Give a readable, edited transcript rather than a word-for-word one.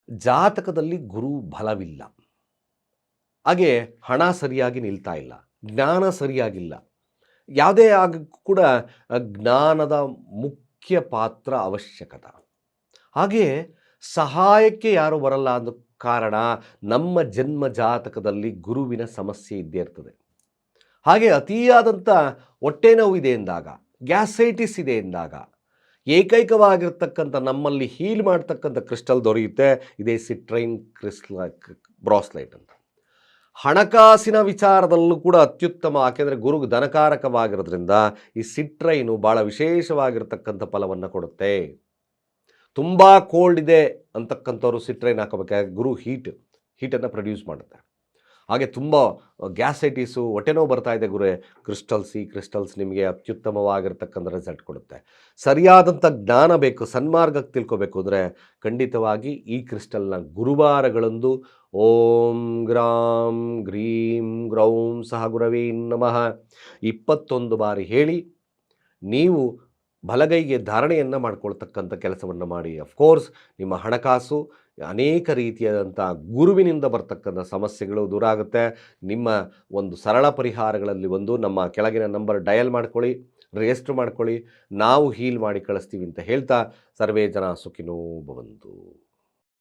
ಜಾತಕದಲ್ಲಿ ಗುರು ಬಲವಿಲ್ಲ, ಹಾಗೆ ಹಣ ಸರಿಯಾಗಿ ನಿಲ್ತಾ ಇಲ್ಲ, ಜ್ಞಾನ ಸರಿಯಾಗಿಲ್ಲ. ಯಾವುದೇ ಕೂಡ ಜ್ಞಾನದ ಮುಖ್ಯ ಪಾತ್ರ ಅವಶ್ಯಕತೆ. ಹಾಗೆ ಸಹಾಯಕ್ಕೆ ಯಾರು ಬರಲ್ಲ ಅನ್ನೋ ಕಾರಣ ನಮ್ಮ ಜನ್ಮ ಜಾತಕದಲ್ಲಿ ಗುರುವಿನ ಸಮಸ್ಯೆ ಇದ್ದೇ ಇರ್ತದೆ. ಹಾಗೆ ಅತಿಯಾದಂಥ ಹೊಟ್ಟೆ ನೋವು ಇದೆ ಎಂದಾಗ, ಗ್ಯಾಸೈಟಿಸ್ ಇದೆ ಎಂದಾಗ ಏಕೈಕವಾಗಿರ್ತಕ್ಕಂಥ ನಮ್ಮಲ್ಲಿ ಹೀಲ್ ಮಾಡ್ತಕ್ಕಂಥ ಕ್ರಿಸ್ಟಲ್ ದೊರೆಯುತ್ತೆ. ಇದೇ ಸಿಟ್ರೈನ್ ಬ್ರಾಸ್ಲೈಟ್ ಅಂತ. ಹಣಕಾಸಿನ ವಿಚಾರದಲ್ಲೂ ಕೂಡ ಅತ್ಯುತ್ತಮ, ಯಾಕೆಂದರೆ ಗುರುಗೆ ಧನಕಾರಕವಾಗಿರೋದ್ರಿಂದ ಈ ಸಿಟ್ರೈನು ಭಾಳ ವಿಶೇಷವಾಗಿರ್ತಕ್ಕಂಥ ಫಲವನ್ನು ಕೊಡುತ್ತೆ. ತುಂಬ ಕೋಲ್ಡ್ ಇದೆ ಅಂತಕ್ಕಂಥವ್ರು ಸಿಟ್ರೈನ್ ಹಾಕೋಬೇಕಾದ್ರೆ ಗುರು ಹೀಟನ್ನು ಪ್ರೊಡ್ಯೂಸ್ ಮಾಡುತ್ತೆ. ಹಾಗೆ ತುಂಬ ಗ್ಯಾಸೈಟಿಸು, ಹೊಟ್ಟೆನೋವು ಬರ್ತಾ ಇದೆ ಗುರು, ಕ್ರಿಸ್ಟಲ್ಸ್ ನಿಮಗೆ ಅತ್ಯುತ್ತಮವಾಗಿರ್ತಕ್ಕಂಥ ರಿಸಲ್ಟ್ ಕೊಡುತ್ತೆ. ಸರಿಯಾದಂಥ ಜ್ಞಾನ ಬೇಕು, ಸನ್ಮಾರ್ಗಕ್ಕೆ ತಿಳ್ಕೊಬೇಕು ಅಂದರೆ ಖಂಡಿತವಾಗಿ ಈ ಕ್ರಿಸ್ಟಲ್ನ ಗುರುವಾರಗಳಂದು ಓಂ ಗ್ರಾಂ ಗ್ರೀಂ ಗ್ರೌಂ ಸಹ ಗುರವೇ ನಮಃ 21 ಬಾರಿ ಹೇಳಿ ನೀವು ಬಲಗೈಗೆ ಧಾರಣೆಯನ್ನು ಮಾಡ್ಕೊಳ್ತಕ್ಕಂಥ ಕೆಲಸವನ್ನು ಮಾಡಿ. ಅಫ್ಕೋರ್ಸ್ ನಿಮ್ಮ ಹಣಕಾಸು ಅನೇಕ ರೀತಿಯಾದಂಥ ಗುರುವಿನಿಂದ ಬರ್ತಕ್ಕಂಥ ಸಮಸ್ಯೆಗಳು ದೂರ ಆಗುತ್ತೆ. ನಿಮ್ಮ ಒಂದು ಸರಳ ಪರಿಹಾರಗಳಲ್ಲಿ ಒಂದು ನಮ್ಮ ಕೆಳಗಿನ ನಂಬರ್ ಡಯಲ್ ಮಾಡ್ಕೊಳ್ಳಿ, ರಿಜಿಸ್ಟರ್ ಮಾಡ್ಕೊಳ್ಳಿ, ನಾವು ಹೀಲ್ ಮಾಡಿ ಕಳಿಸ್ತೀವಿ ಅಂತ ಹೇಳ್ತಾ ಸರ್ವೇ ಜನ ಸುಖಿನೋ ಭವಂತು.